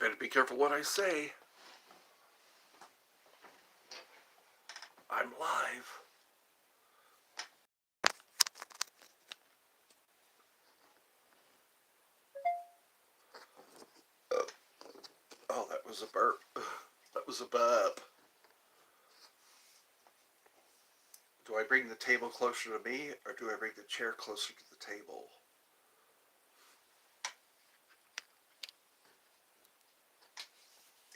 better be careful what I say. I'm live. Oh, that was a burp. That was a burp. Do I bring the table closer to me, or do I bring the chair closer to the table?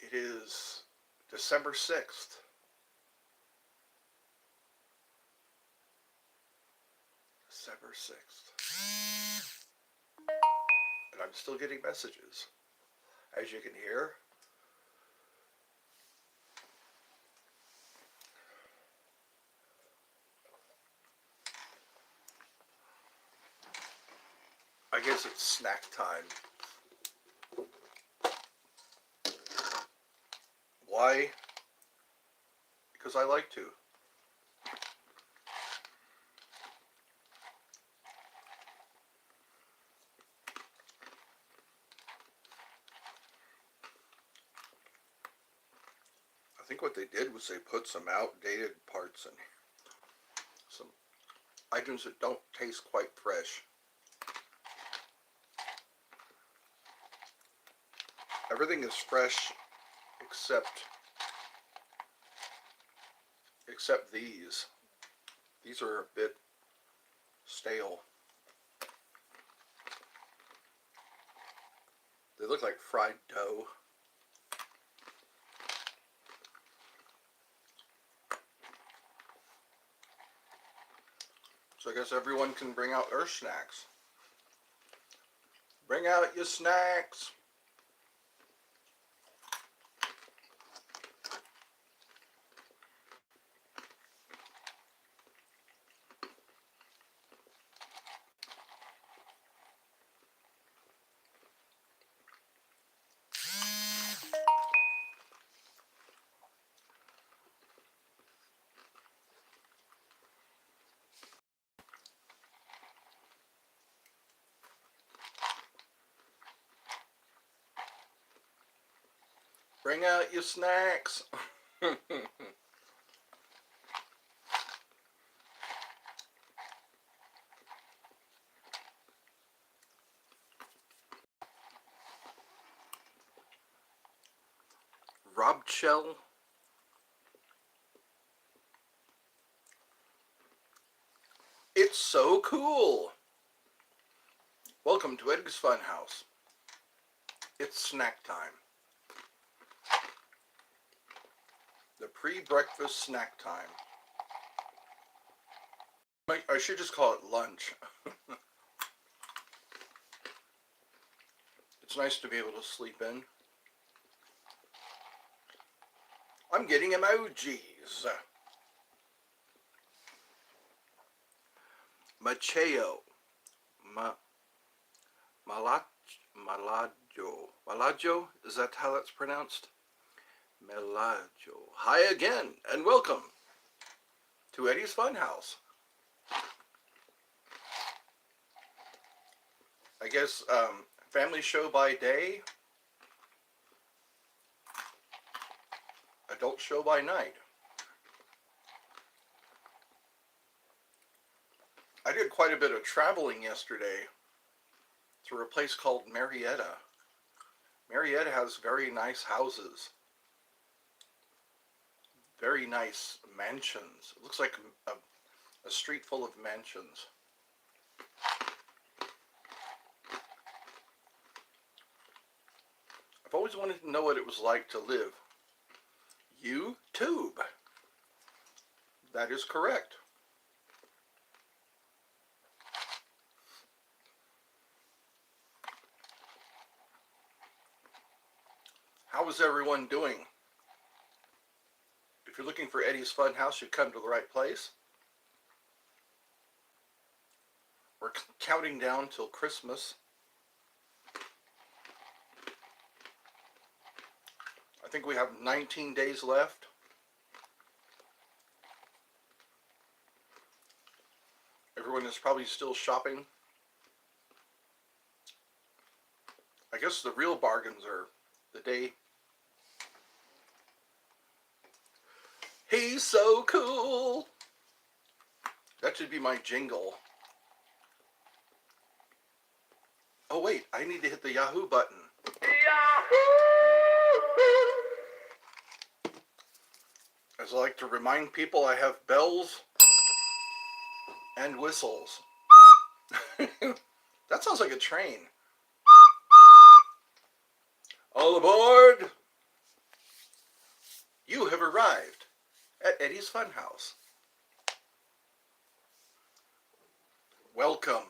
It is December 6th. December 6th. And I'm still getting messages. As you can hear, I guess it's snack time. Why? Because I like to. I think what they did was they put some outdated parts in, some items that don't taste quite fresh. Everything is fresh except these. These are a bit stale. They look like fried dough. So I guess everyone can bring out their snacks. Bring out your snacks. Bring out your snacks. Rob Shell. It's so cool. Welcome to Edgar's Funhouse. It's snack time. The pre-breakfast snack time. I should just call it lunch. It's nice to be able to sleep in. I'm getting emojis. Macheo. Malajo? Is that how that's pronounced? Melajo. Hi again, and welcome to Eddie's Funhouse. I guess family show by day, adult show by night. I did quite a bit of traveling yesterday through a place called Marietta. Marietta has very nice houses. Very nice mansions. It looks like a street full of mansions. I've always wanted to know what it was like to live. YouTube. That is correct. How is everyone doing? If you're looking for Eddie's Funhouse, you've come to the right place. We're counting down till Christmas. I think we have 19 days left. Everyone is probably still shopping. I guess the real bargains are the day. He's so cool. That should be my jingle. Oh wait, I need to hit the Yahoo button. As I like to remind people, I have bells and whistles. That sounds like a train. All aboard! You have arrived at Eddie's Funhouse. Welcome.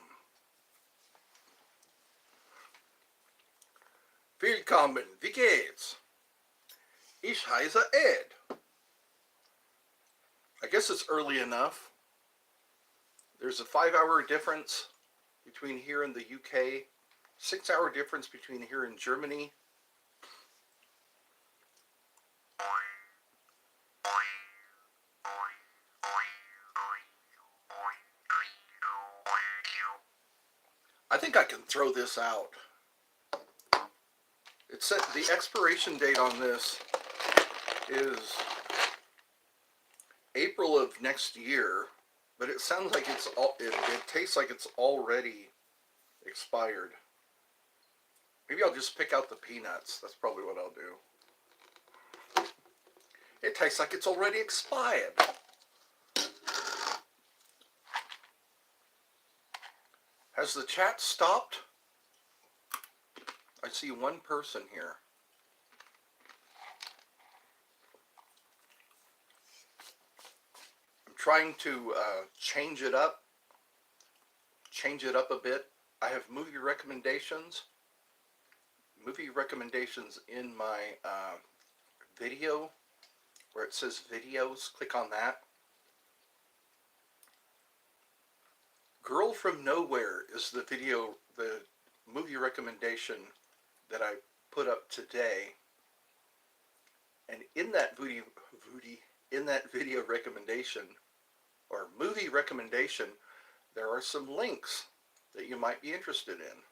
Willkommen, wie geht's? Ich heiße Ed. I guess it's early enough. There's a 5-hour difference between here and the UK, 6-hour difference between here and Germany. I think I can throw this out. It said the expiration date on this is April of next year, but it sounds like it tastes like it's already expired. Maybe I'll just pick out the peanuts. That's probably what I'll do. It tastes like it's already expired. Has the chat stopped? I see one person here. I'm trying to change it up a bit. I have movie recommendations in my video where it says videos. Click on that. Girl from Nowhere is the movie recommendation that I put up today. And in that video recommendation, or movie recommendation, there are some links that you might be interested in.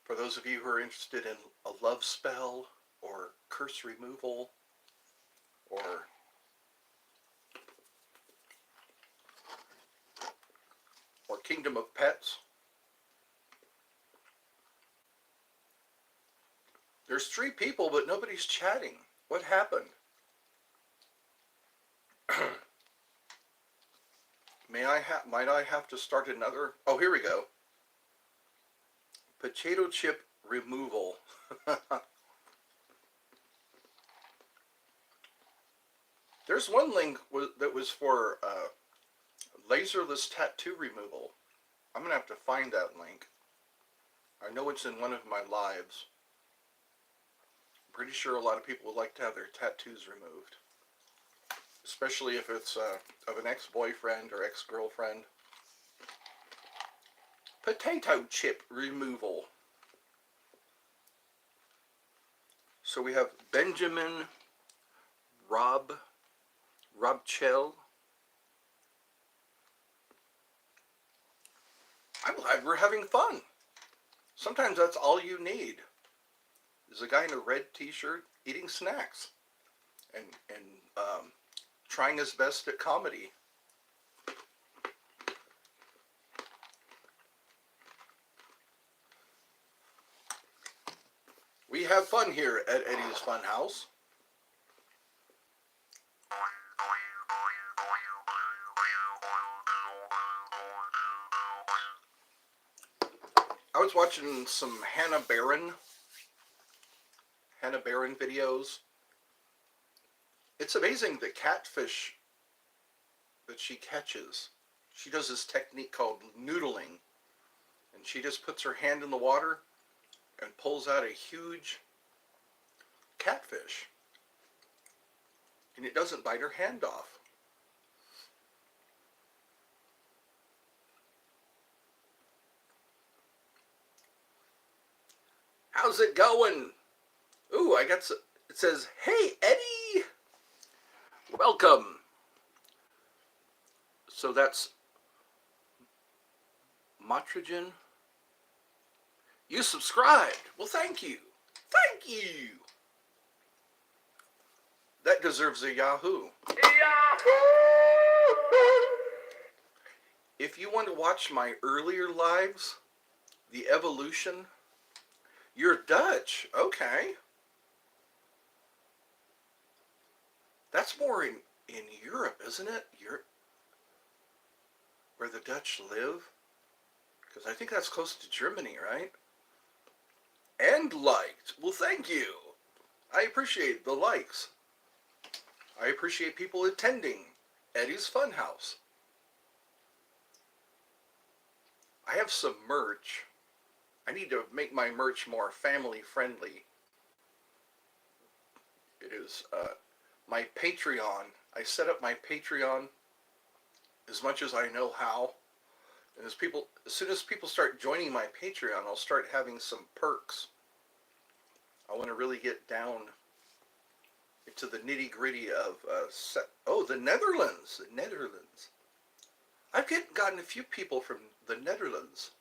For those of you who are interested in a love spell, or curse removal, or Kingdom of Pets. There's 3 people, but nobody's chatting. What happened? Might I have to start another? Oh, here we go. Potato chip removal. There's one link that was for Lazerless tattoo removal. I'm going to have to find that link. I know it's in one of my lives. I'm pretty sure a lot of people would like to have their tattoos removed. Especially if it's of an ex-boyfriend or ex-girlfriend. Potato chip removal. So we have Benjamin Robchell. I'm glad we're having fun. Sometimes that's all you need. Is a guy in a red t-shirt eating snacks and trying his best at comedy. We have fun here at Eddie's Funhouse. I was watching some Hannah Barron videos. It's amazing the catfish that she catches. She does this technique called noodling, and she just puts her hand in the water and pulls out a huge catfish, and it doesn't bite her hand off. How's it going? Ooh, it says, hey, Eddie! Welcome. So that's Matrogen. You subscribed. Well, thank you. Thank you. That deserves a Yahoo. If you want to watch my earlier lives, the evolution, you're Dutch. Okay. That's more in Europe, isn't it? Europe, where the Dutch live? Because I think that's close to Germany, right? And liked. Well, thank you. I appreciate the likes. I appreciate people attending Eddie's Funhouse. I have some merch. I need to make my merch more family friendly. It is my Patreon. I set up my Patreon as much as I know how. And as soon as people start joining my Patreon, I'll start having some perks. I want to really get down into the nitty gritty of the Netherlands. The Netherlands. I've gotten a few people from the Netherlands.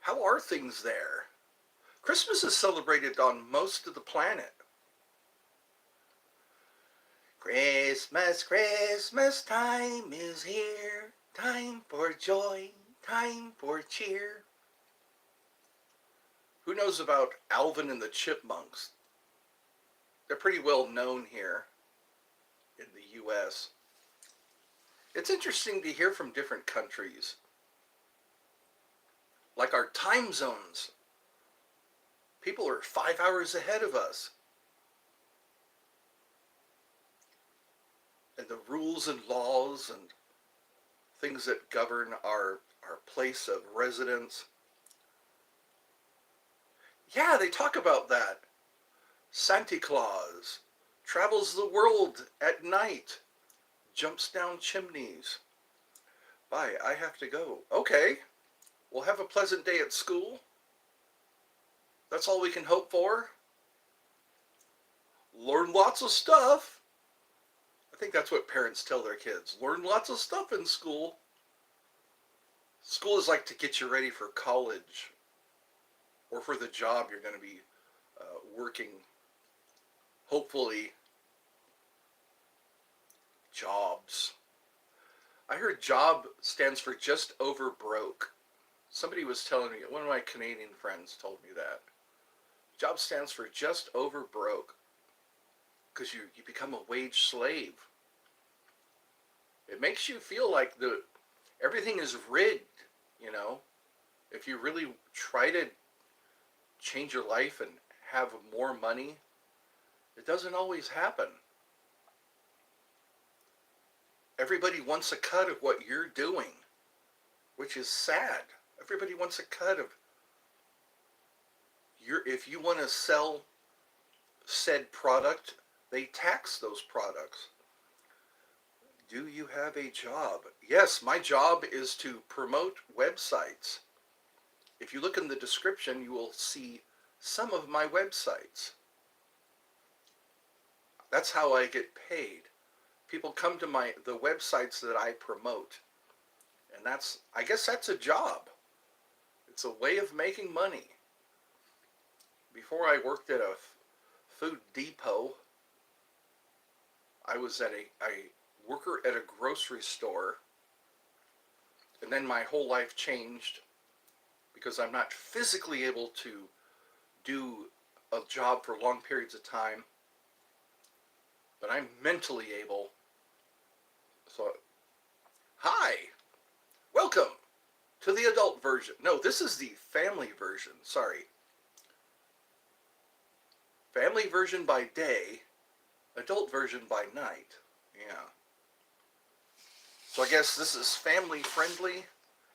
How are things there? Christmas is celebrated on most of the planet. Christmas, Christmas time is here. Time for joy, time for cheer. Who knows about Alvin and the Chipmunks? They're pretty well known here in the U.S. It's interesting to hear from different countries. Like our time zones. People are 5 hours ahead of us. And the rules and laws and things that govern our place of residence. Yeah, they talk about that. Santa Claus travels the world at night, jumps down chimneys. Bye, I have to go. Okay, well, have a pleasant day at school. That's all we can hope for. Learn lots of stuff. I think that's what parents tell their kids. Learn lots of stuff in school. School is like to get you ready for college or for the job you're going to be working. Hopefully, jobs. I heard job stands for just over broke. Somebody was telling me, one of my Canadian friends told me that. Job stands for just over broke because you become a wage slave. It makes you feel like everything is rigged, you know. If you really try to change your life and have more money, it doesn't always happen. Everybody wants a cut of what you're doing, which is sad. Everybody wants a cut of if you want to sell said product, they tax those products. Do you have a job? Yes, my job is to promote websites. If you look in the description, you will see some of my websites. That's how I get paid. People come to the websites that I promote. And I guess that's a job. It's a way of making money. Before I worked at a food depot, I was a worker at a grocery store. And then my whole life changed because I'm not physically able to do a job for long periods of time, but I'm mentally able. So, hi, welcome to the adult version. No, this is the family version, sorry. Family version by day, adult version by night, yeah. So I guess this is family friendly,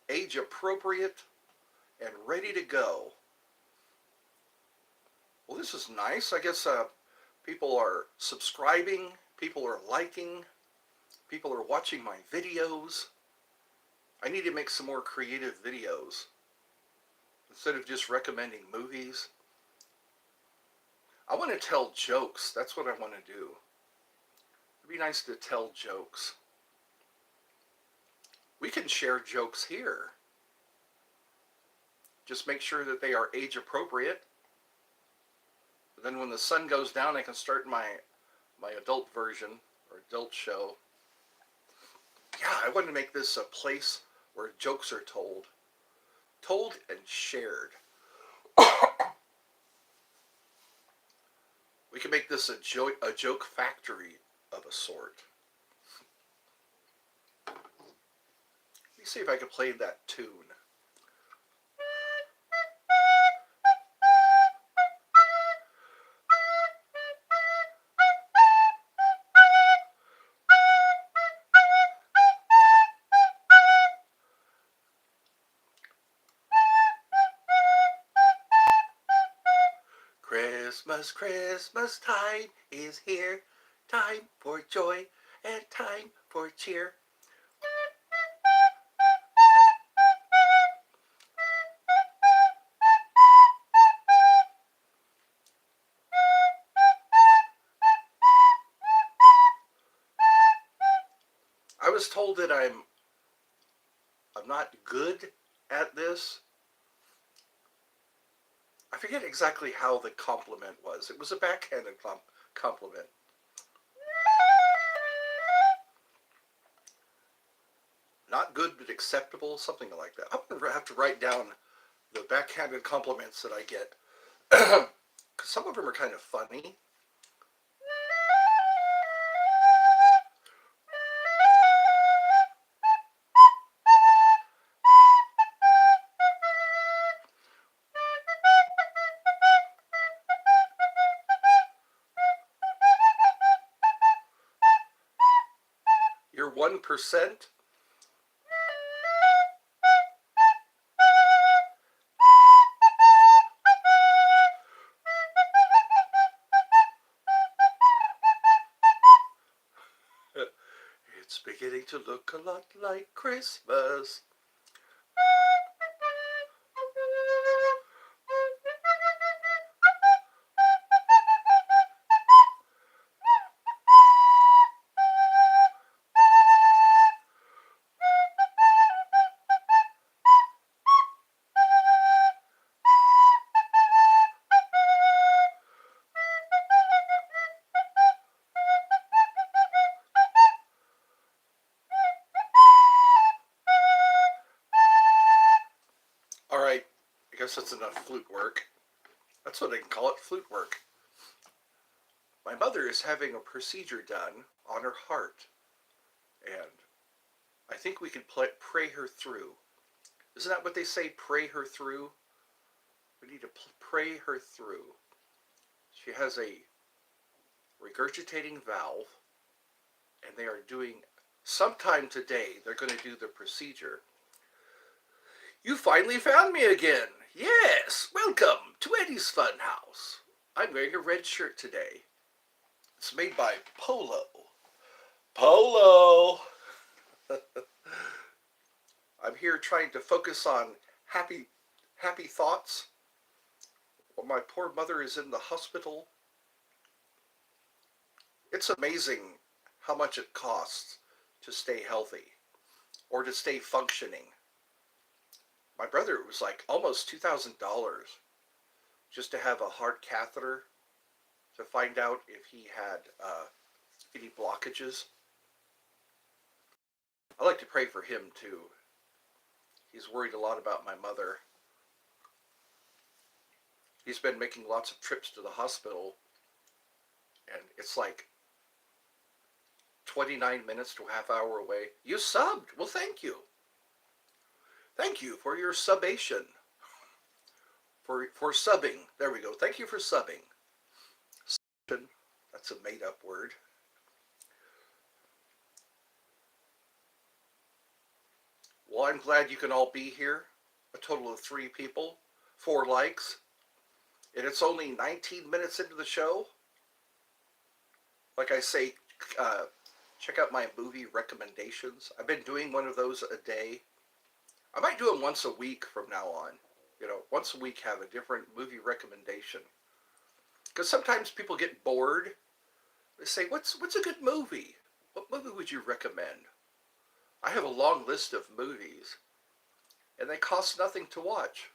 age appropriate, and ready to go. Well, this is nice. I guess people are subscribing, people are liking, people are watching my videos. I need to make some more creative videos. Instead of just recommending movies, I want to tell jokes. That's what I want to do. It'd be nice to tell jokes. We can share jokes here. Just make sure that they are age appropriate And then when the sun goes down, I can start my adult version or adult show. Yeah, I want to make this a place where jokes are told and shared. We can make this a joke factory of a sort. Let me see if I can play that tune. Christmas, Christmas time is here. Time for joy and time for cheer. I was told that I'm not good at this. I forget exactly how the compliment was. It was a backhanded compliment. Not good, but acceptable, something like that. I'm going to have to write down the backhanded compliments that I get. Because some of them are kind of funny. You're 1%. It's beginning to look a lot like Christmas. All right, I guess that's enough flute work. That's what I can call it, flute work. My mother is having a procedure done on her heart, and I think we can pray her through. Isn't that what they say, pray her through? We need to pray her through. She has a regurgitating valve, and they are doing, sometime today, they're going to do the procedure. You finally found me again. Yes, welcome to Eddie's Funhouse. I'm wearing a red shirt today. It's made by Polo. Polo! I'm here trying to focus on happy thoughts while my poor mother is in the hospital. It's amazing how much it costs to stay healthy or to stay functioning. My brother, it was like almost $2,000 just to have a heart catheter to find out if he had any blockages. I like to pray for him too. He's worried a lot about my mother. He's been making lots of trips to the hospital, and it's like 29 minutes to a half hour away. You subbed. Well, thank you. Thank you for your subbation. For subbing. There we go. Thank you for subbing. That's a made-up word. Well, I'm glad you can all be here. A total of 3 people, 4 likes. And it's only 19 minutes into the show. Like I say, check out my movie recommendations. I've been doing one of those a day. I might do them once a week from now on. You know, once a week have a different movie recommendation. Because sometimes people get bored. They say, what's a good movie? What movie would you recommend? I have a long list of movies, and they cost nothing to watch.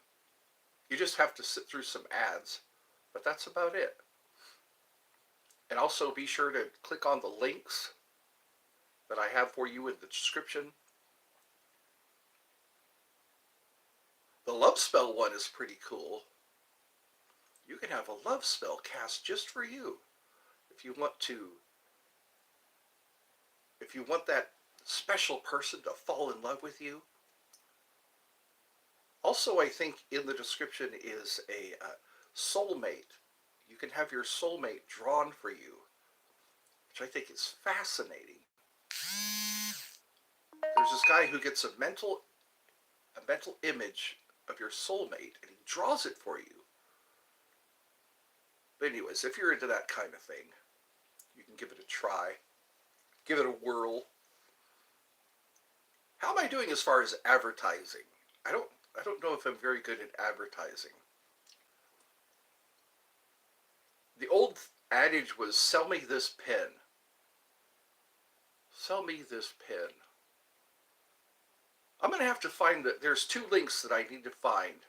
You just have to sit through some ads, but that's about it. And also be sure to click on the links that I have for you in the description. The love spell one is pretty cool. You can have a love spell cast just for you if you want to. If you want that special person to fall in love with you. Also, I think in the description is a soulmate. You can have your soulmate drawn for you, which I think is fascinating. There's this guy who gets a mental image of your soulmate, and he draws it for you. But anyways, if you're into that kind of thing, you can give it a try. Give it a whirl. How am I doing as far as advertising? I don't know if I'm very good at advertising. The old adage was, sell me this pen. Sell me this pen. I'm going to have to find that. There's two links that I need to find.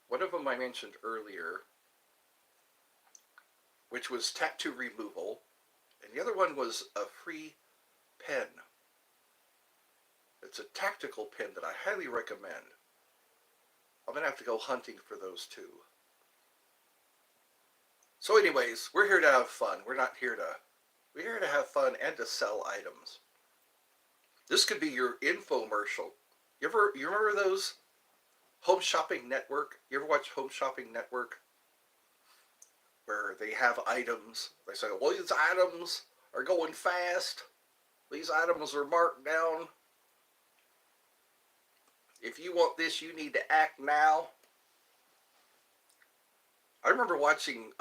One of them I mentioned earlier, which was tattoo removal, and the other one was a free pen. It's a tactical pen that I highly recommend. I'm going to have to go hunting for those two. So anyways, we're here to have fun. We're here to have fun and to sell items. This could be your infomercial. You remember those Home Shopping Network? You ever watch Home Shopping Network? Where they have items. They say, well, these items are going fast. These items are marked down. If you want this, you need to act now. I remember watching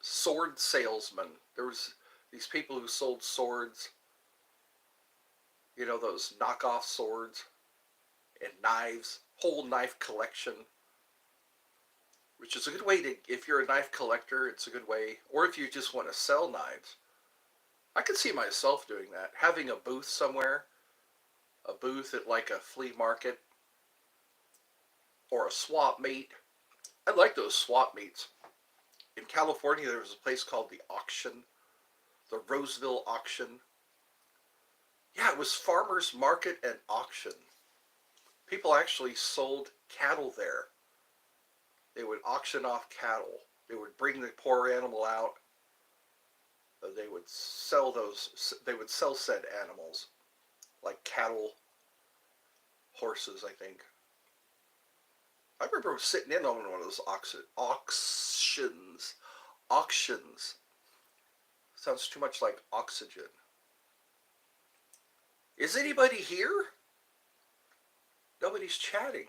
sword salesmen. There was these people who sold swords. You know, those knockoff swords and knives. Whole knife collection. Which is a good way to, if you're a knife collector, it's a good way. Or if you just want to sell knives. I could see myself doing that. Having a booth somewhere. A booth at like a flea market. Or a swap meet. I like those swap meets. In California, there was a place called the Auction. The Roseville Auction. Yeah, it was farmers market and auction. People actually sold cattle there. They would auction off cattle. They would bring the poor animal out. They would sell said animals. Like cattle, horses, I think. I remember sitting in on one of those auctions. Auctions. Sounds too much like oxygen. Is anybody here? Nobody's chatting.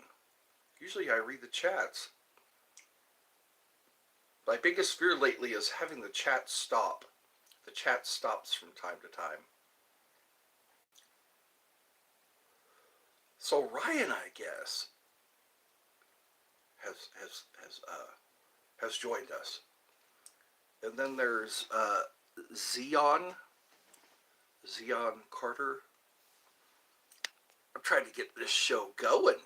Usually I read the chats. My biggest fear lately is having the chat stop. The chat stops from time to time. So Ryan, I guess, has joined us. And then there's Zeon Carter. I'm trying to get this show going.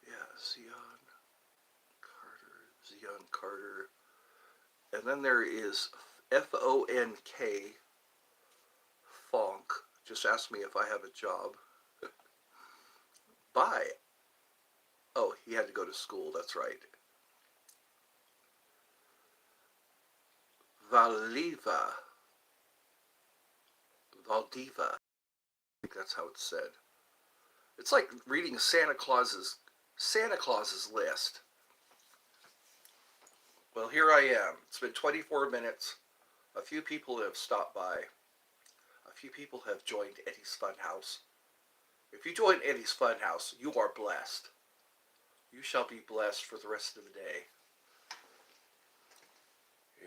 Yeah, Zeon Carter. And then there is Fonk. Fonk. Just asked me if I have a job. Bye. Oh, he had to go to school, that's right. Valdiva. I think that's how it's said. It's like reading Santa Claus's list. Well, here I am. It's been 24 minutes. A few people have stopped by. A few people have joined Eddie's Funhouse. If you join Eddie's Funhouse, you are blessed. You shall be blessed for the rest of the day.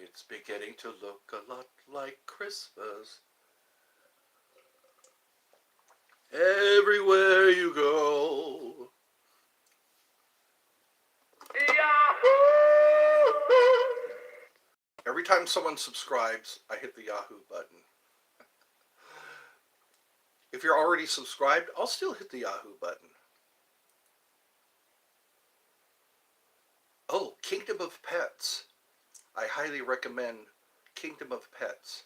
It's beginning to look a lot like Christmas. Everywhere you go. Yahoo! Every time someone subscribes, I hit the Yahoo button. If you're already subscribed, I'll still hit the Yahoo button. Oh, Kingdom of Pets. I highly recommend Kingdom of Pets.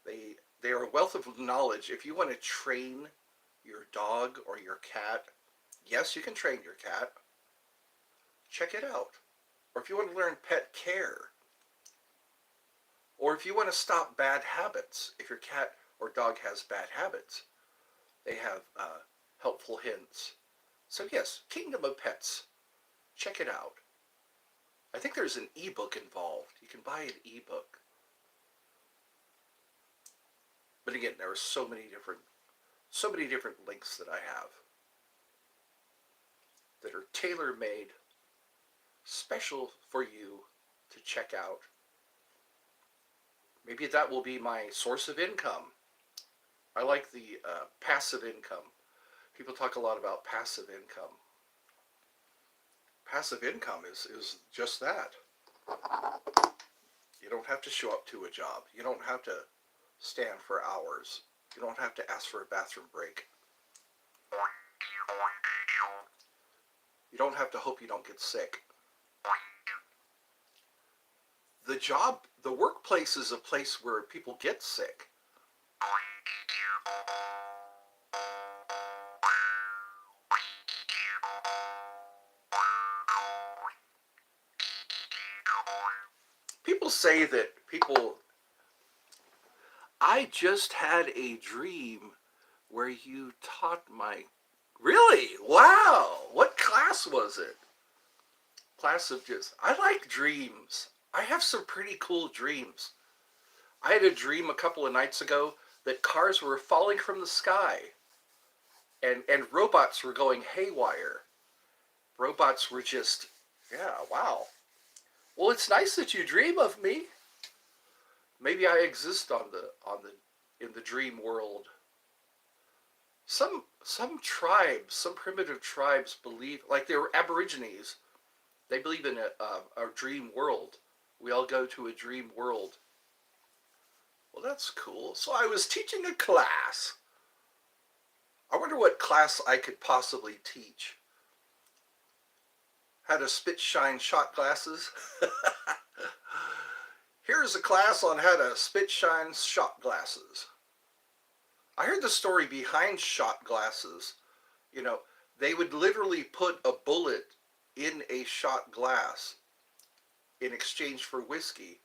They are a wealth of knowledge. If you want to train your dog or your cat, yes, you can train your cat. Check it out. Or if you want to learn pet care, or if you want to stop bad habits, if your cat or dog has bad habits, they have helpful hints. So yes, Kingdom of Pets. Check it out. I think there's an ebook involved. You can buy an ebook. But again, there are so many different links that I have that are tailor-made, special for you to check out. Maybe that will be my source of income. I like the passive income. People talk a lot about passive income. Passive income is just that. You don't have to show up to a job. You don't have to stand for hours. You don't have to ask for a bathroom break. You don't have to hope you don't get sick. The workplace is a place where people get sick. People say that I just had a dream where you taught my... Really? Wow! What class was it? Class of just... I like dreams. I have some pretty cool dreams. I had a dream a couple of nights ago that cars were falling from the sky and robots were going haywire. Robots were just... Yeah, wow. Well, it's nice that you dream of me. Maybe I exist in the dream world. Some tribes, some primitive tribes believe, like they were Aborigines, they believe in a dream world. We all go to a dream world. Well, that's cool. So I was teaching a class. I wonder what class I could possibly teach. How to spit shine shot glasses. Here's a class on how to spit shine shot glasses. I heard the story behind shot glasses. You know, they would literally put a bullet in a shot glass in exchange for whiskey.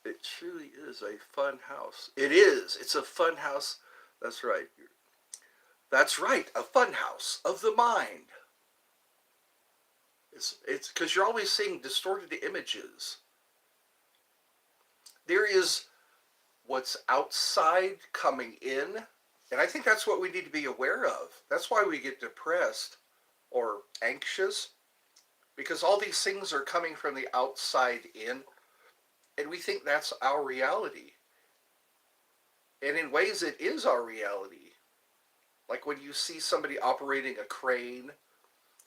It truly is a fun house. It is. It's a fun house. That's right. That's right. A fun house of the mind. It's because you're always seeing distorted images. There is what's outside coming in, and I think that's what we need to be aware of. That's why we get depressed or anxious, because all these things are coming from the outside in, and we think that's our reality. And in ways it is our reality. Like when you see somebody operating a crane,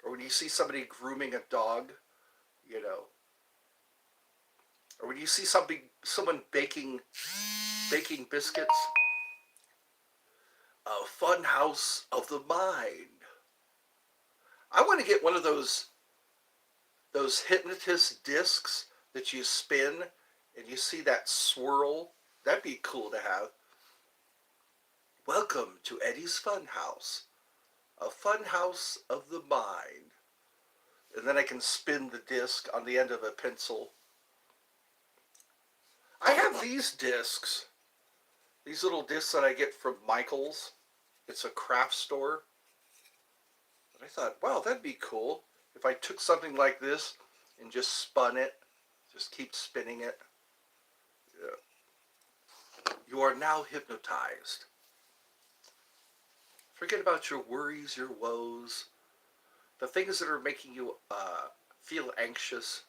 or when you see somebody grooming a dog, you know, or when you see someone baking biscuits. A fun house of the mind. I want to get one of those hypnotist discs that you spin and you see that swirl. That'd be cool to have. Welcome to Eddie's Fun House. A fun house of the mind. And then I can spin the disc on the end of a pencil. I have these discs. These little discs that I get from Michael's. It's a craft store. And I thought, wow, that'd be cool if I took something like this and just spun it. Just keep spinning it. Yeah. You are now hypnotized. Forget about your worries, your woes, the things that are making you feel anxious.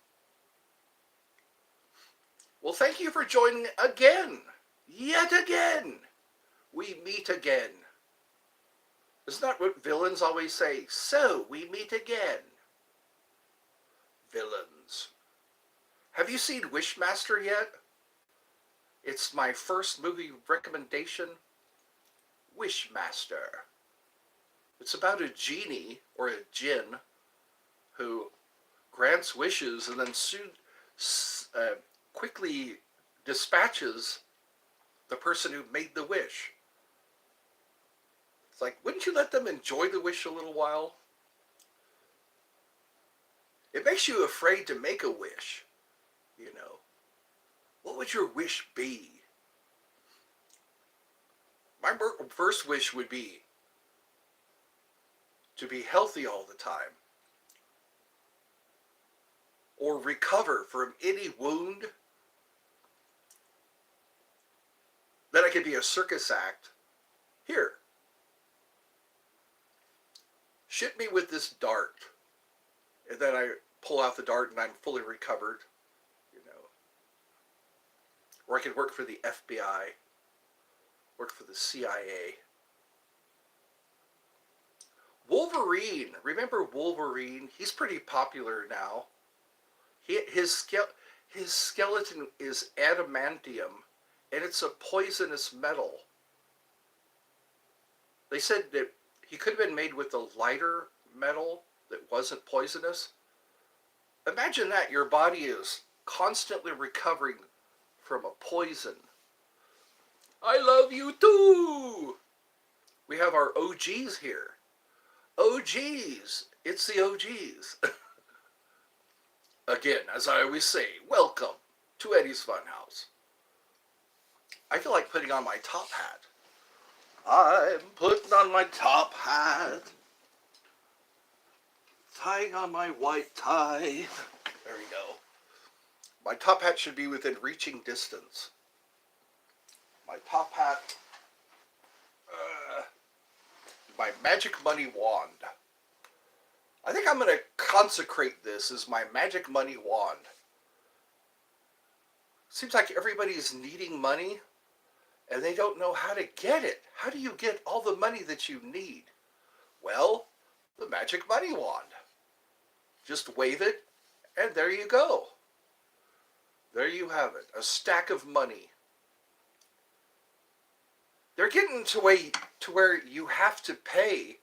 Well, thank you for joining again. Yet again. We meet again. Isn't that what villains always say? So, we meet again. Villains. Have you seen Wishmaster yet? It's my first movie recommendation. Wishmaster. It's about a genie, or a djinn, who grants wishes and then quickly dispatches the person who made the wish. It's like, wouldn't you let them enjoy the wish a little while? It makes you afraid to make a wish, you know. What would your wish be? My first wish would be to be healthy all the time, or recover from any wound, then I could be a circus act. Here, shoot me with this dart, and then I pull out the dart and I'm fully recovered, you know. Or I could work for the FBI, work for the CIA. Wolverine, remember Wolverine? He's pretty popular now. His skeleton is adamantium, and it's a poisonous metal. They said that he could have been made with a lighter metal that wasn't poisonous. Imagine that, your body is constantly recovering from a poison. I love you too! We have our OGs here. OGs! It's the OGs. Again, as I always say, welcome to Eddie's Funhouse. I feel like putting on my top hat. I'm putting on my top hat. Tying on my white tie. There we go. My top hat should be within reaching distance. My top hat. My magic money wand. I think I'm going to consecrate this as my magic money wand. Seems like everybody's needing money and they don't know how to get it. How do you get all the money that you need? Well, the magic money wand. Just wave it and there you go. There you have it. A stack of money. They're getting to where you have to pay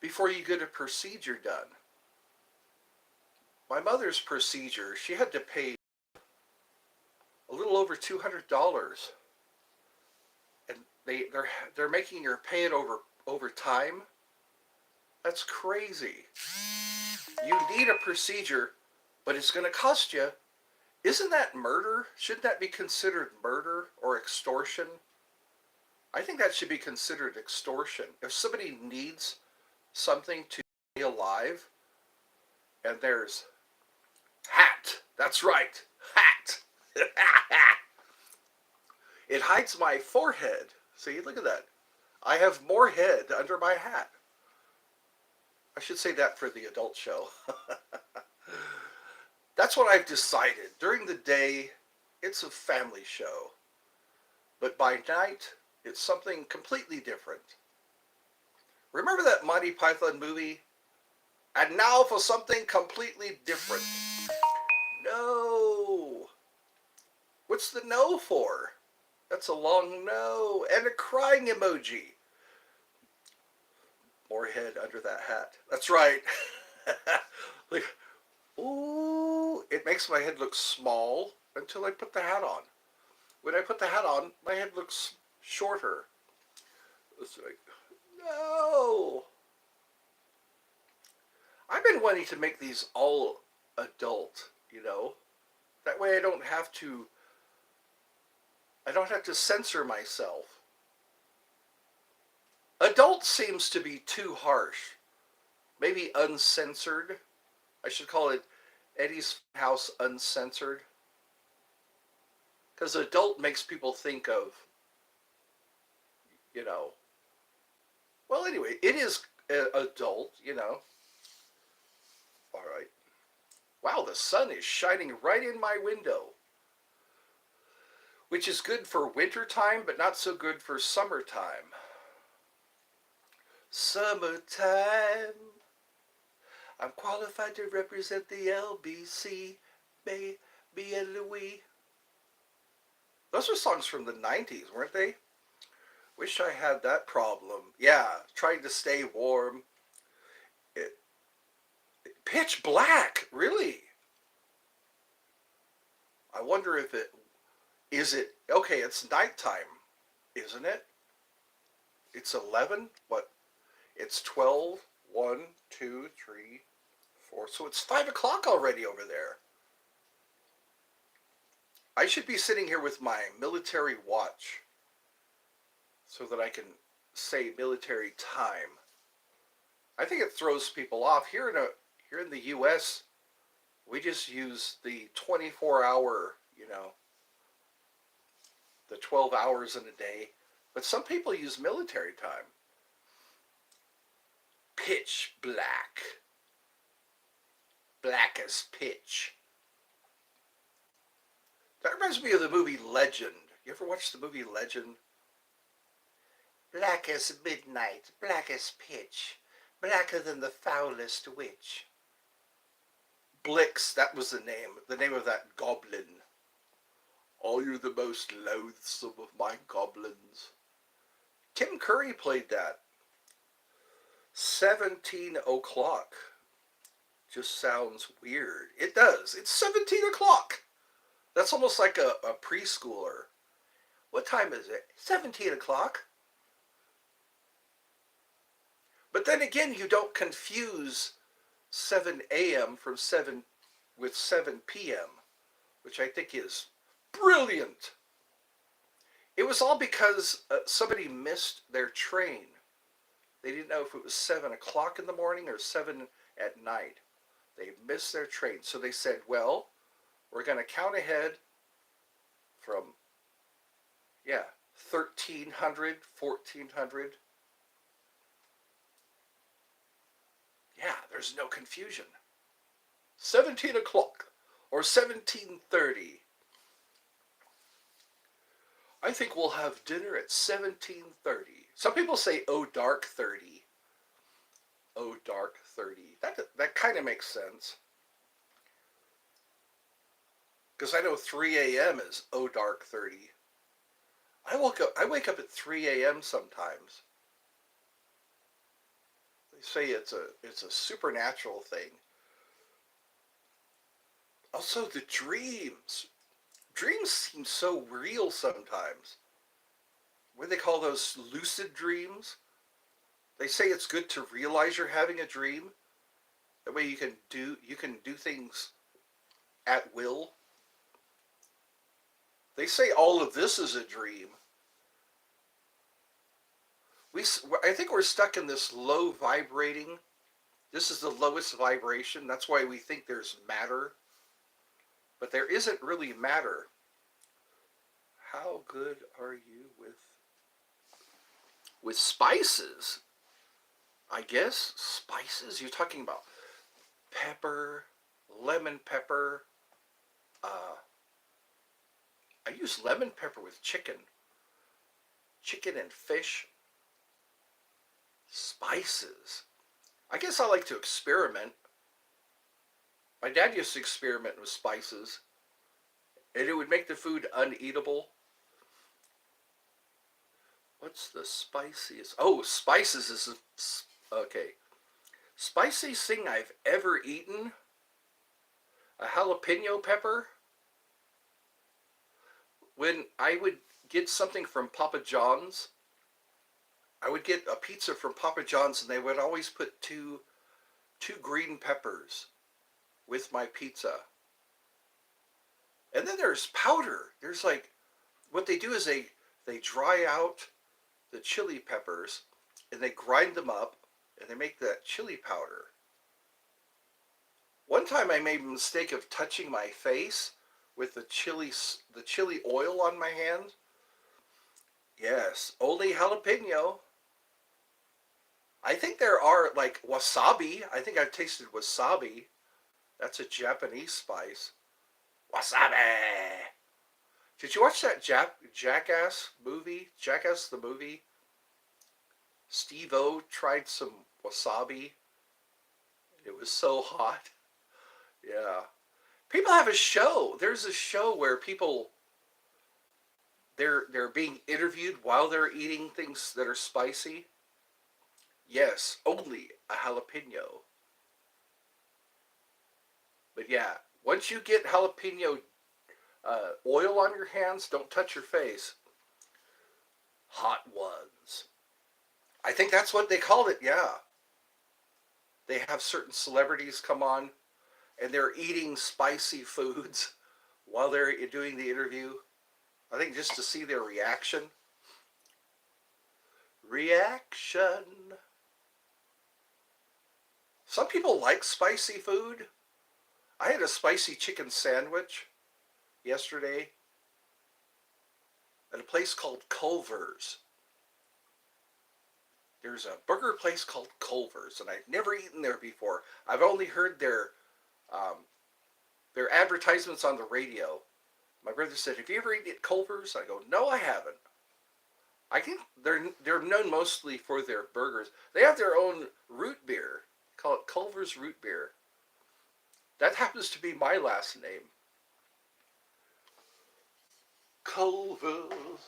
before you get a procedure done. My mother's procedure, she had to pay a little over $200, and they're making her pay it over time. That's crazy. You need a procedure, but it's going to cost you. Isn't that murder? Shouldn't that be considered murder or extortion? I think that should be considered extortion. If somebody needs something to stay alive, and there's hat. That's right, hat. It hides my forehead. See, look at that. I have more head under my hat. I should say that for the adult show. That's what I've decided. During the day, it's a family show. But by night, it's something completely different. Remember that Monty Python movie? And now for something completely different. No. What's the no for? That's a long no. And a crying emoji. More head under that hat. That's right. Like, ooh, it makes my head look small until I put the hat on. When I put the hat on, my head looks shorter. It's like, no. I've been wanting to make these all adult, you know. That way I don't have to censor myself. Adult seems to be too harsh. Maybe uncensored. I should call it Eddie's House Uncensored. Because adult makes people think of, you know. Well, anyway, it is adult, you know. All right. Wow, the sun is shining right in my window. Which is good for wintertime, but not so good for summertime. Summertime. I'm qualified to represent the LBC, Baby and Louie. Those were songs from the 90s, weren't they? Wish I had that problem. Yeah, trying to stay warm. Pitch black, really? I wonder if okay, it's nighttime, isn't it? It's 11? What? It's 12, 1, 2, 3, 4. So it's 5 o'clock already over there. I should be sitting here with my military watch so that I can say military time. I think it throws people off. Here in the US, we just use the 24-hour, the 12 hours in a day. But some people use military time. Pitch black. Black as pitch. That reminds me of the movie Legend. You ever watch the movie Legend? Black as midnight, black as pitch, blacker than the foulest witch. Blix, that was the name of that goblin. Are you the most loathsome of my goblins? Tim Curry played that. 17 o'clock. Just sounds weird. It does. It's 17 o'clock. That's almost like a preschooler. What time is it? 17 o'clock. But then again, you don't confuse 7 a.m. from 7 with 7 p.m., which I think is brilliant. It was all because somebody missed their train. They didn't know if it was 7 o'clock in the morning or 7 at night. They missed their train. So they said, well, we're going to count ahead from, 1300, 1400. Yeah, there's no confusion. 17 o'clock or 17:30. I think we'll have dinner at 17:30. Some people say, oh, dark 30. Oh, dark 30. That kind of makes sense. Because I know 3 a.m. is oh, dark 30. I wake up at 3 a.m. sometimes. They say it's a supernatural thing. Also, the dreams. Dreams seem so real sometimes. What do they call those, lucid dreams? They say it's good to realize you're having a dream. That way you can do things at will. They say all of this is a dream. I think we're stuck in this low vibrating. This is the lowest vibration. That's why we think there's matter. But there isn't really matter. How good are you with spices? I guess spices. You're talking about pepper, lemon pepper. I use lemon pepper with chicken and fish. Spices. I guess I like to experiment. My dad used to experiment with spices, and it would make the food uneatable. What's the spiciest? Oh, spices is okay. Spiciest thing I've ever eaten? A jalapeno pepper? When I would get something from Papa John's, I would get a pizza from Papa John's, and they would always put two green peppers with my pizza. And then there's powder. There's like, what they do is they dry out the chili peppers, and they grind them up, and they make that chili powder. One time I made a mistake of touching my face with the chili oil on my hand. Yes, only jalapeno. I think there are, like, wasabi. I think I've tasted wasabi. That's a Japanese spice. Wasabi! Did you watch that Jackass movie? Jackass the movie? Steve-O tried some wasabi. It was so hot. Yeah. People have a show. There's a show where people, they're being interviewed while they're eating things that are spicy. Yes, only a jalapeno. But yeah, once you get jalapeno Oil on your hands, don't touch your face. Hot ones. I think that's what they called it, yeah. They have certain celebrities come on and they're eating spicy foods while they're doing the interview. I think just to see their reaction. Reaction. Some people like spicy food. I had a spicy chicken sandwich yesterday at a place called Culver's. There's a burger place called Culver's, and I've never eaten there before. I've only heard um, their advertisements on the radio. My brother said, "Have you ever eaten at Culver's?" I go, "No, I haven't." I think they're known mostly for their burgers. They have their own root beer. Call it Culver's Root Beer. That happens to be my last name. Culver's.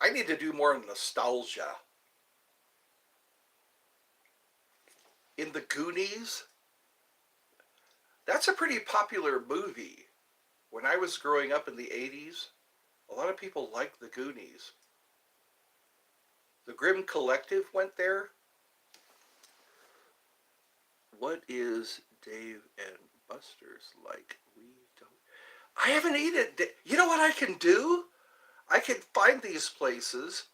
I need to do more nostalgia. In the Goonies, that's a pretty popular movie. When I was growing up in the 80s, a lot of people liked the Goonies. The Grimm Collective went there. What is Dave and Buster's like? We don't. I haven't eaten it. You know what I can do? I can find these places,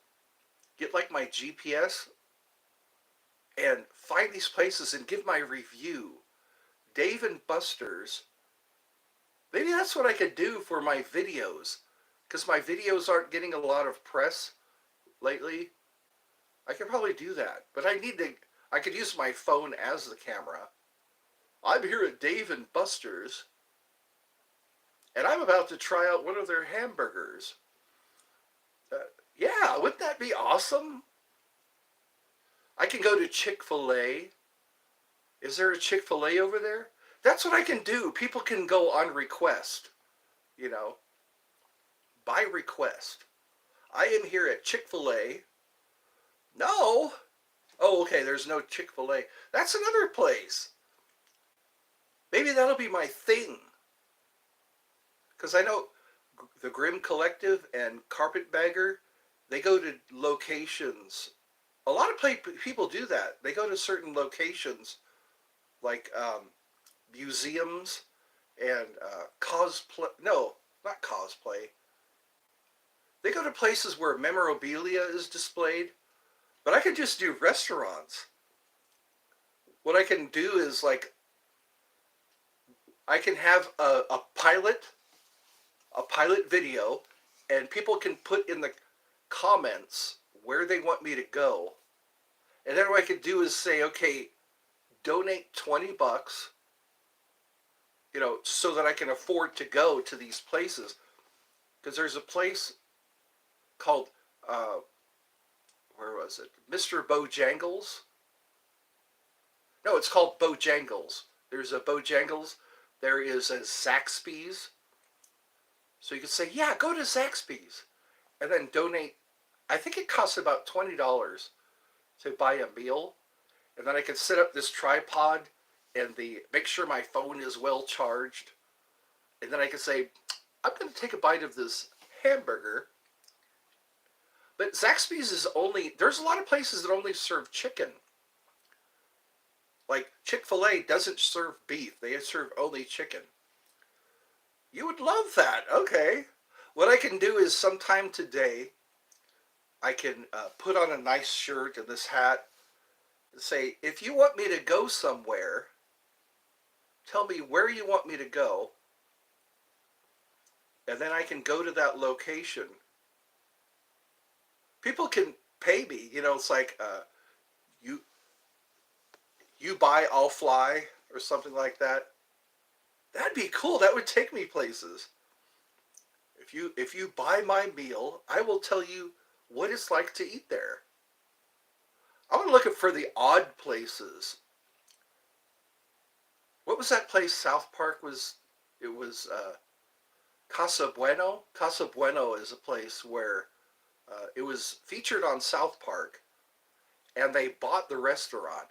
get like my GPS, and find these places and give my review. Dave and Buster's. Maybe that's what I could do for my videos, because my videos aren't getting a lot of press lately. I could probably do that, but I could use my phone as the camera. I'm here at Dave and Buster's, and I'm about to try out one of their hamburgers. Uh, yeah, wouldn't that be awesome? I can go to Chick-fil-A. Is there a Chick-fil-A over there? That's what I can do. People can go on request, you know, by request. I am here at Chick-fil-A. No. Oh, okay, there's no Chick-fil-A. That's another place. Maybe that'll be my thing. Because I know the Grimm Collective and Carpetbagger, they go to locations. A lot of people do that. They go to certain locations like museums and cosplay. No, not cosplay. They go to places where memorabilia is displayed. But I could just do restaurants. What I can do is like, I can have a pilot video, and people can put in the comments where they want me to go. And then what I could do is say, okay, donate $20, you know, so that I can afford to go to these places. Because there's a place called, where was it? Mr. Bojangles? No, it's called Bojangles. There's a Bojangles. There is a Zaxby's. So you can say, yeah, go to Zaxby's. And then donate. I think it costs about $20 to buy a meal. And then I can set up this tripod and make sure my phone is well charged. And then I can say, I'm going to take a bite of this hamburger. But Zaxby's is there's a lot of places that only serve chicken. Like Chick-fil-A doesn't serve beef. They serve only chicken. You would love that. Okay. What I can do is sometime today, I can put on a nice shirt and this hat and say, if you want me to go somewhere, tell me where you want me to go. And then I can go to that location. People can pay me, you know, it's like you buy, I'll fly, or something like that. That'd be cool. That would take me places. If you buy my meal, I will tell you what it's like to eat there. I want to look for the odd places. What was that place South Park was? It was Casa Bueno. Casa Bueno is a place where it was featured on South Park, and they bought the restaurant.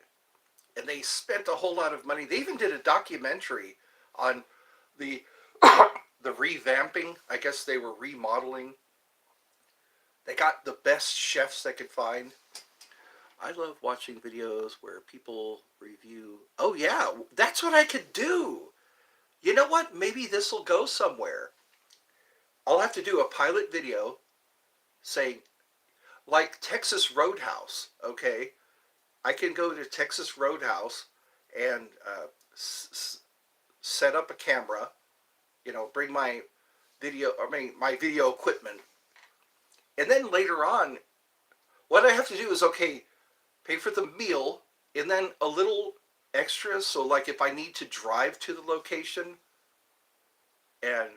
and they spent a whole lot of money. They even did a documentary on the the revamping. I guess they were remodeling. They got the best chefs they could find. I love watching videos where people review. Oh yeah, that's what I could do. You know what? Maybe this will go somewhere. I'll have to do a pilot video saying, like Texas Roadhouse, okay? I can go to Texas Roadhouse and set up a camera, bring my my video equipment. And then later on, what I have to do is, okay, pay for the meal and then a little extra. So like if I need to drive to the location and,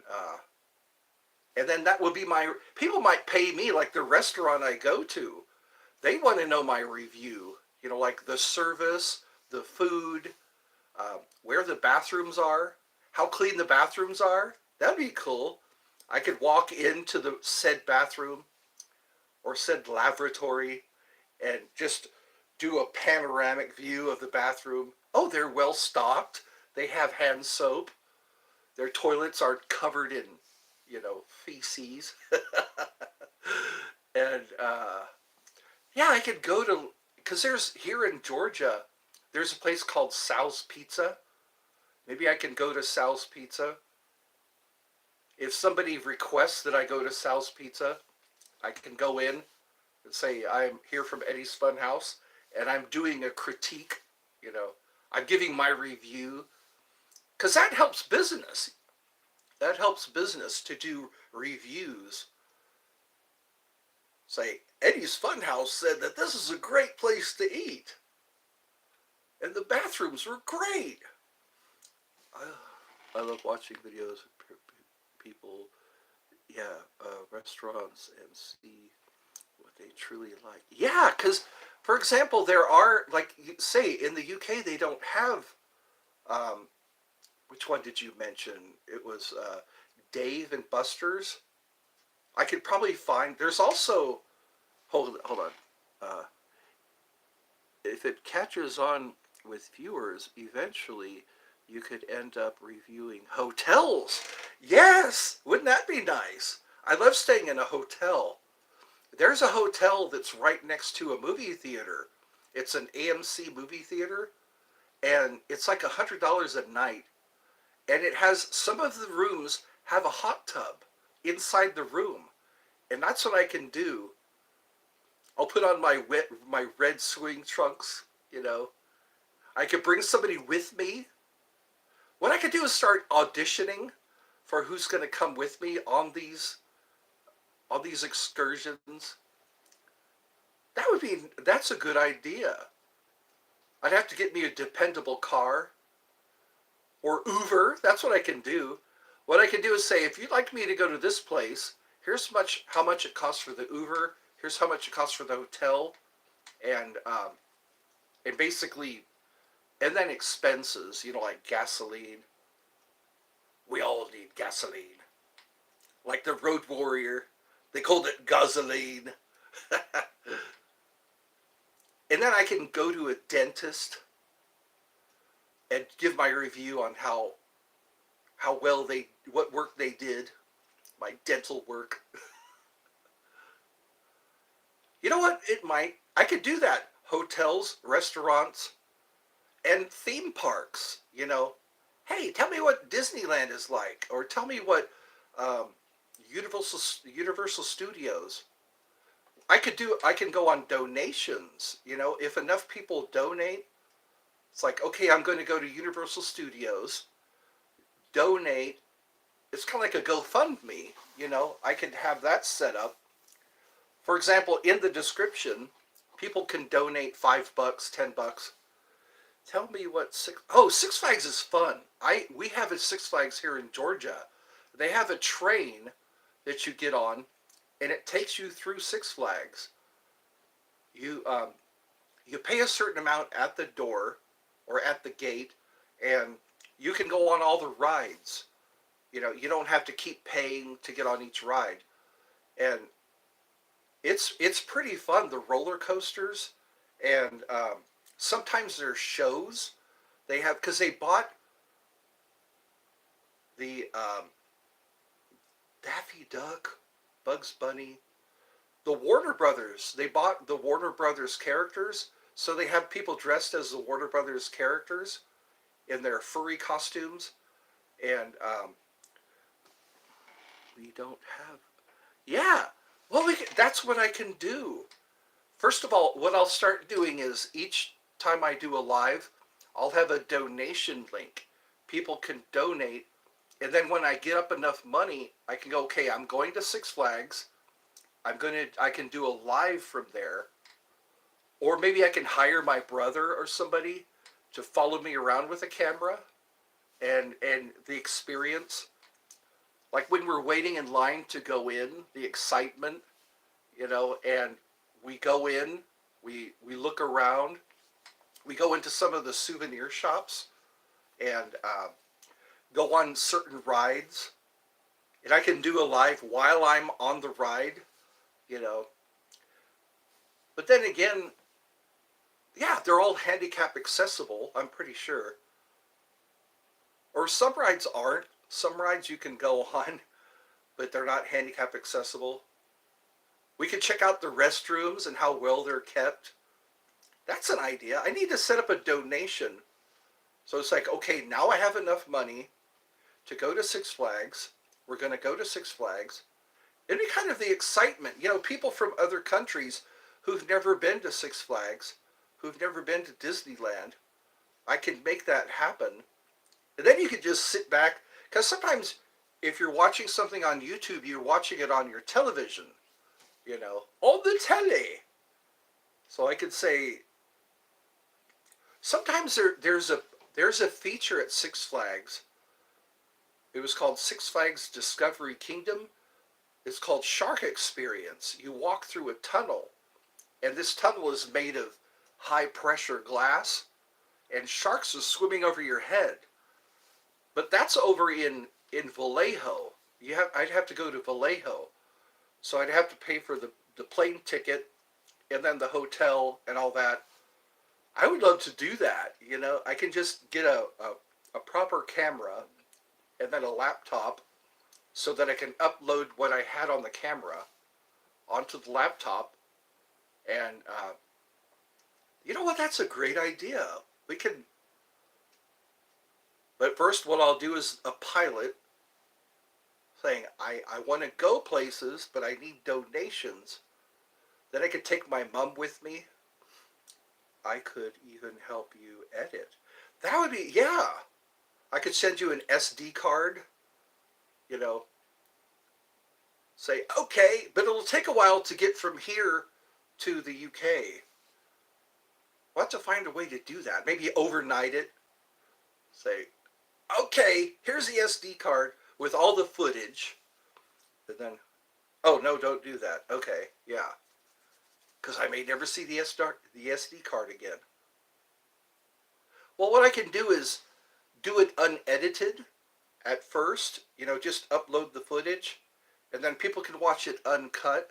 and then that would be people might pay me like the restaurant I go to. They want to know my review, like the service, the food, where the bathrooms are, how clean the bathrooms are. That'd be cool. I could walk into the said bathroom or said lavatory and just do a panoramic view of the bathroom. Oh, they're well stocked. They have hand soap. Their toilets aren't covered in, feces. And yeah, I could go to, because there's here in Georgia, there's a place called Sal's Pizza. Maybe I can go to Sal's Pizza. If somebody requests that I go to Sal's Pizza, I can go in and say, I'm here from Eddie's Funhouse, and I'm doing a critique, I'm giving my review, because that helps business. That helps business to do reviews. Say, Eddie's Funhouse said that this is a great place to eat, and the bathrooms were great. I love watching videos of people, restaurants, and see what they truly like. Yeah, because, for example, there are, like, say, in the UK, they don't have, which one did you mention? It was Dave and Buster's. I could probably find, there's also, hold on. If it catches on with viewers, eventually you could end up reviewing hotels. Yes! Wouldn't that be nice? I love staying in a hotel. There's a hotel that's right next to a movie theater. It's an AMC movie theater, and it's like $100 a night. And it has, some of the rooms have a hot tub inside the room. And that's what I can do. I'll put on my red swing trunks, I could bring somebody with me. What I could do is start auditioning for who's going to come with me on these excursions. That's a good idea. I'd have to get me a dependable car or Uber. That's what I can do. What I can do is say, if you'd like me to go to this place, here's how much it costs for the Uber. Here's how much it costs for the hotel, and basically, and then expenses. Like gasoline. We all need gasoline. Like the Road Warrior, they called it gasoline. And then I can go to a dentist and give my review on how well what work they did, my dental work. You know what? I could do that. Hotels, restaurants, and theme parks, Hey, tell me what Disneyland is like, or tell me what Universal Studios. I can go on donations, if enough people donate. It's like, okay, I'm going to go to Universal Studios, donate. It's kind of like a GoFundMe, I could have that set up. For example, in the description, people can donate $5, $10. Tell me what Six Flags is fun. We have a Six Flags here in Georgia. They have a train that you get on, and it takes you through Six Flags. You pay a certain amount at the door or at the gate, and you can go on all the rides. You don't have to keep paying to get on each ride, and it's pretty fun. The roller coasters, and sometimes there's shows they have, because they bought the Daffy Duck, Bugs Bunny, the Warner Brothers. They bought the Warner Brothers characters, so they have people dressed as the Warner Brothers characters in their furry costumes, and we don't have. Yeah, well, that's what I can do. First of all, what I'll start doing is each time I do a live, I'll have a donation link. People can donate, and then when I get up enough money, I can go, okay, I'm going to Six Flags. I can do a live from there, or maybe I can hire my brother or somebody to follow me around with a camera, and the experience, like when we're waiting in line to go in, the excitement, and we go in, we look around, we go into some of the souvenir shops, and go on certain rides, and I can do a live while I'm on the ride, you know. But then again, yeah, they're all handicap accessible, I'm pretty sure. Or some rides aren't. Some rides you can go on, but they're not handicap accessible. We can check out the restrooms and how well they're kept. That's an idea. I need to set up a donation. So it's like, okay, now I have enough money to go to Six Flags. We're going to go to Six Flags. It'd be kind of the excitement. People from other countries who've never been to Six Flags, who've never been to Disneyland, I can make that happen. And then you could just sit back, because sometimes if you're watching something on YouTube, you're watching it on your television, on the telly. So I could say, sometimes there's a feature at Six Flags. It was called Six Flags Discovery Kingdom. It's called Shark Experience. You walk through a tunnel, and this tunnel is made of high pressure glass, and sharks are swimming over your head. But that's over in Vallejo. I'd have to go to Vallejo, so I'd have to pay for the plane ticket, and then the hotel and all that. I would love to do that. I can just get a proper camera and then a laptop, so that I can upload what I had on the camera onto the laptop. And you know what? That's a great idea. We can. But first, what I'll do is a pilot saying, I want to go places, but I need donations. Then I could take my mom with me. I could even help you edit. That would be, yeah. I could send you an SD card, say, okay, but it'll take a while to get from here to the UK. We'll have to find a way to do that. Maybe overnight it. Say, okay, here's the SD card with all the footage. And then, oh, no, don't do that. Okay, yeah. Because I may never see the SD card again. Well, what I can do is do it unedited at first, just upload the footage, and then people can watch it uncut,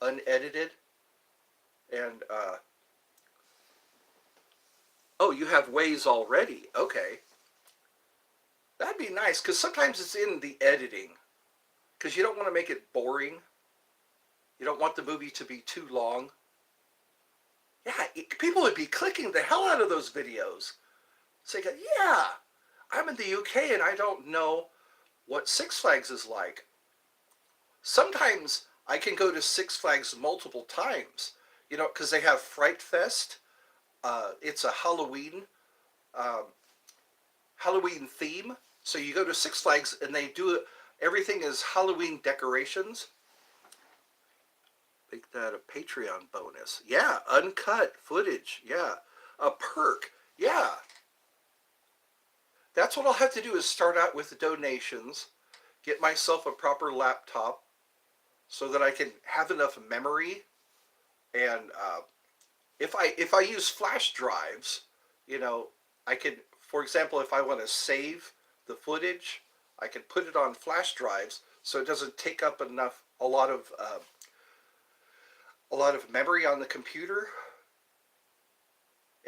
unedited, and, oh, you have ways already. Okay. That'd be nice, because sometimes it's in the editing, because you don't want to make it boring. You don't want the movie to be too long. Yeah, people would be clicking the hell out of those videos. Saying, yeah, I'm in the UK and I don't know what Six Flags is like. Sometimes I can go to Six Flags multiple times, because they have Fright Fest. It's a Halloween theme. So you go to Six Flags and they do it. Everything is Halloween decorations. Make that a Patreon bonus. Yeah, uncut footage. Yeah, a perk. Yeah. That's what I'll have to do, is start out with the donations, get myself a proper laptop so that I can have enough memory. And if I use flash drives, I can, for example, if I want to save the footage, I can put it on flash drives so it doesn't take up a lot of memory on the computer.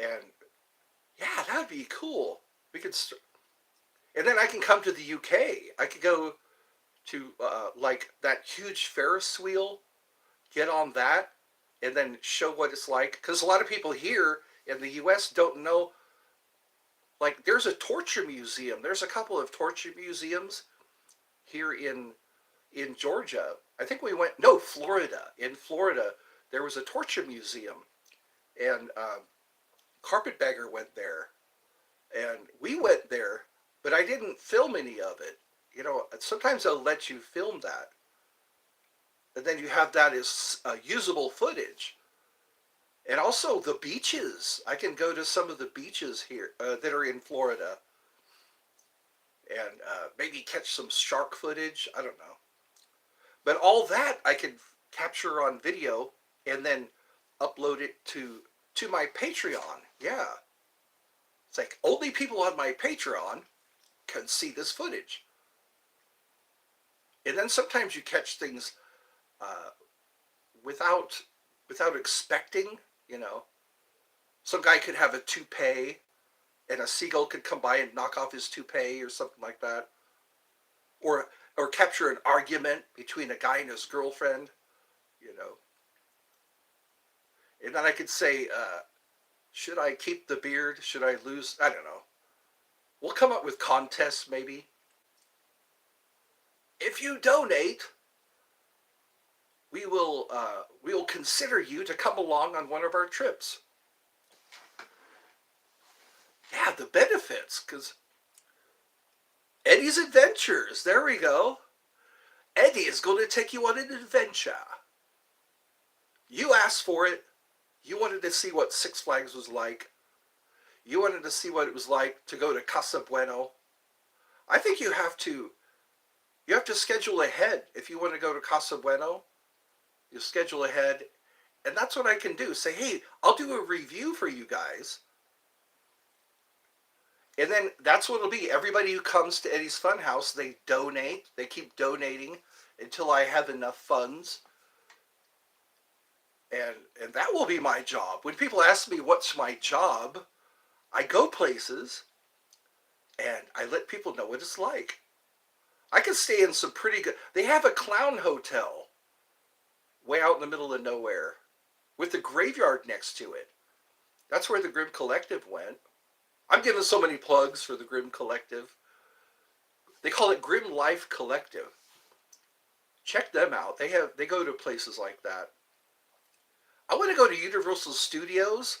And yeah, that'd be cool. We could, and then I can come to the UK. I could go to like that huge Ferris wheel, get on that, and then show what it's like. Because a lot of people here in the US don't know. Like, there's a torture museum. There's a couple of torture museums here in Georgia. I think we went, no, Florida. In Florida, there was a torture museum, and Carpetbagger went there, and we went there, but I didn't film any of it. You know, sometimes they'll let you film that, and then you have that as usable footage. And also the beaches. I can go to some of the beaches here that are in Florida, and maybe catch some shark footage. I don't know. But all that I can capture on video and then upload it to my Patreon. Yeah. It's like only people on my Patreon can see this footage. And then sometimes you catch things uh, without without expecting, you know. Some guy could have a toupee and a seagull could come by and knock off his toupee or something like that. Or or capture an argument between a guy and his girlfriend, you know. And then I could say, should I keep the beard? Should I lose? I don't know. We'll come up with contests maybe. If you donate, we will consider you to come along on one of our trips. Yeah, the benefits, because Eddie's Adventures. There we go. Eddie is going to take you on an adventure. You asked for it. You wanted to see what Six Flags was like. You wanted to see what it was like to go to Casa Bueno. I think you have to schedule ahead if you want to go to Casa Bueno. You schedule ahead, and that's what I can do. Say, hey, I'll do a review for you guys. And then that's what it'll be. Everybody who comes to Eddie's Funhouse, they donate. They keep donating until I have enough funds. And that will be my job. When people ask me what's my job, I go places and I let people know what it's like. I can stay in some pretty good... They have a clown hotel way out in the middle of nowhere with a graveyard next to it. That's where the Grim Collective went. I'm giving so many plugs for the Grim Collective. They call it Grim Life Collective. Check them out. They go to places like that. I want to go to Universal Studios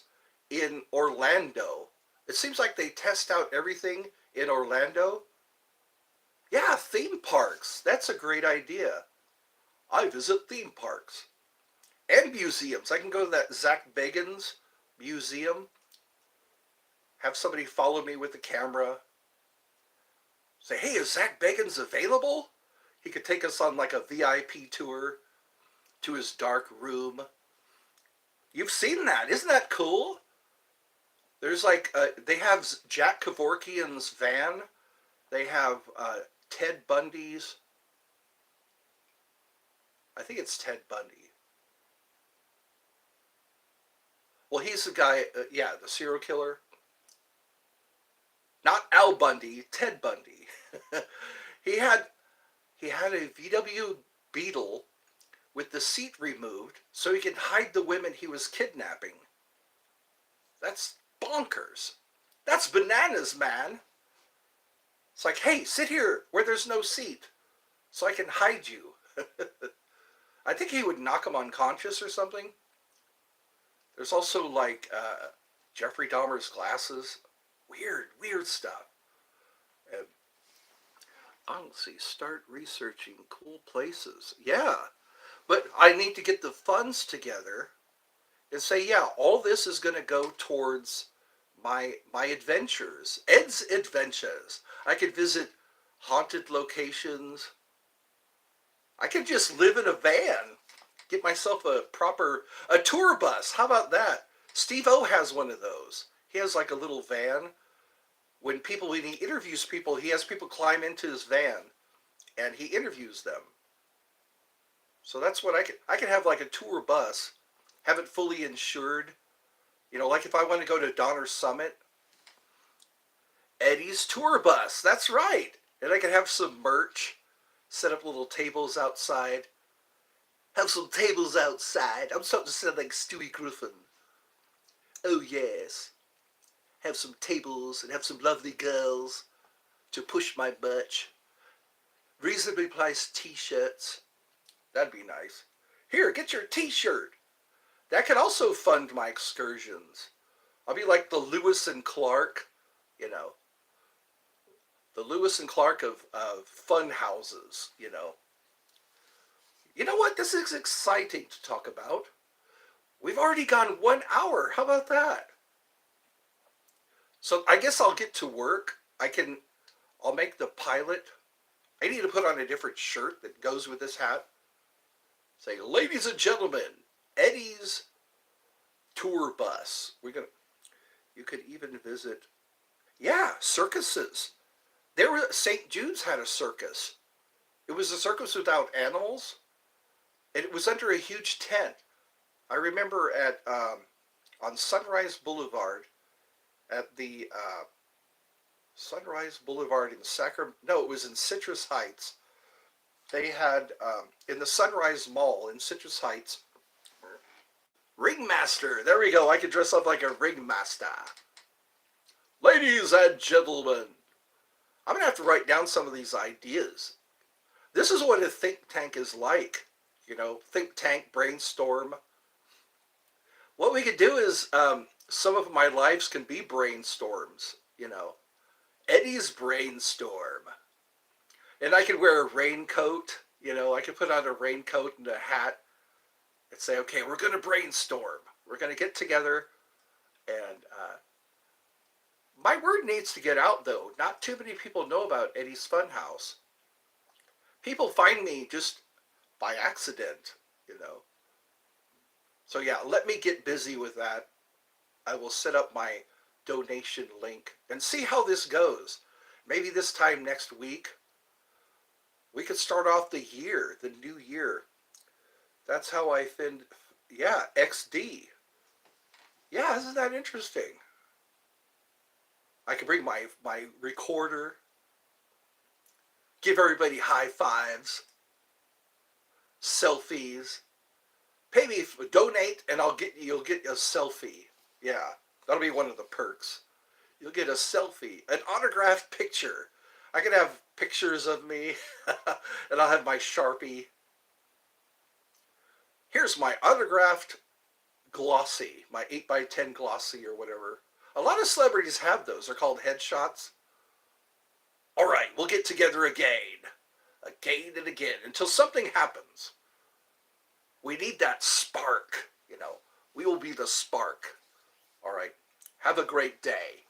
in Orlando. It seems like they test out everything in Orlando. Yeah, theme parks. That's a great idea. I visit theme parks. And museums. I can go to that Zach Bagans museum. Have somebody follow me with the camera. Say, hey, is Zach Bagans available? He could take us on like a VIP tour to his dark room. You've seen that. Isn't that cool? There's like, they have Jack Kevorkian's van. They have Ted Bundy's. I think it's Ted Bundy. Well, he's the guy, yeah, the serial killer. Not Al Bundy, Ted Bundy. he had a VW Beetle with the seat removed so he could hide the women he was kidnapping. That's bonkers. That's bananas, man. It's like, hey, sit here where there's no seat so I can hide you. I think he would knock him unconscious or something. There's also like Jeffrey Dahmer's glasses. Weird stuff. Let's see, start researching cool places. Yeah, but I need to get the funds together and say, yeah, all this is going to go towards my adventures, Ed's adventures. I could visit haunted locations. I could just live in a van, get myself a tour bus. How about that? Steve-O has one of those. He has like a little van. When he interviews people, he has people climb into his van and he interviews them. So that's what I could have like a tour bus, have it fully insured, You know, like if I want to go to Donner Summit, Eddie's tour bus. That's right. And I can have some merch, set up little tables outside. Have some tables outside. I'm starting to sound like Stewie Griffin. Oh, yes. Have some tables and have some lovely girls to push my merch. Reasonably priced t-shirts. That'd be nice. Here, get your t-shirt. That could also fund my excursions. I'll be like the Lewis and Clark, you know, the Lewis and Clark of fun houses, you know. You know what? This is exciting to talk about. We've already gone 1 hour. How about that? So I guess I'll get to work. I'll make the pilot. I need to put on a different shirt that goes with this hat. Say, ladies and gentlemen, Eddie's tour bus. You could even visit, yeah, circuses. St. Jude's had a circus. It was a circus without animals, and it was under a huge tent. I remember on Sunrise Boulevard, at the Sunrise Boulevard in Sacramento. No, it was in Citrus Heights. They had in the Sunrise Mall in Citrus Heights. Ringmaster. There we go. I could dress up like a ringmaster. Ladies and gentlemen, I'm going to have to write down some of these ideas. This is what a think tank is like. You know, think tank, brainstorm. What we could do is some of my lives can be brainstorms, you know. Eddie's brainstorm. And I could wear a raincoat, you know. I could put on a raincoat and a hat and say, okay, we're going to brainstorm. We're going to get together and my word needs to get out, though. Not too many people know about Eddie's Funhouse. People find me just by accident, you know. So yeah, let me get busy with that. I will set up my donation link and see how this goes. Maybe this time next week, we could start off the year, the new year. That's how I think, yeah, XD. Yeah, isn't that interesting? I could bring my recorder, give everybody high fives, selfies. Pay me, donate, and you'll get a selfie. Yeah, that'll be one of the perks. You'll get a selfie, an autographed picture. I could have pictures of me, and I'll have my Sharpie. Here's my autographed glossy, my 8x10 glossy or whatever. A lot of celebrities have those. They're called headshots. All right, we'll get together again and again, until something happens. We need that spark, you know. We will be the spark. All right, have a great day.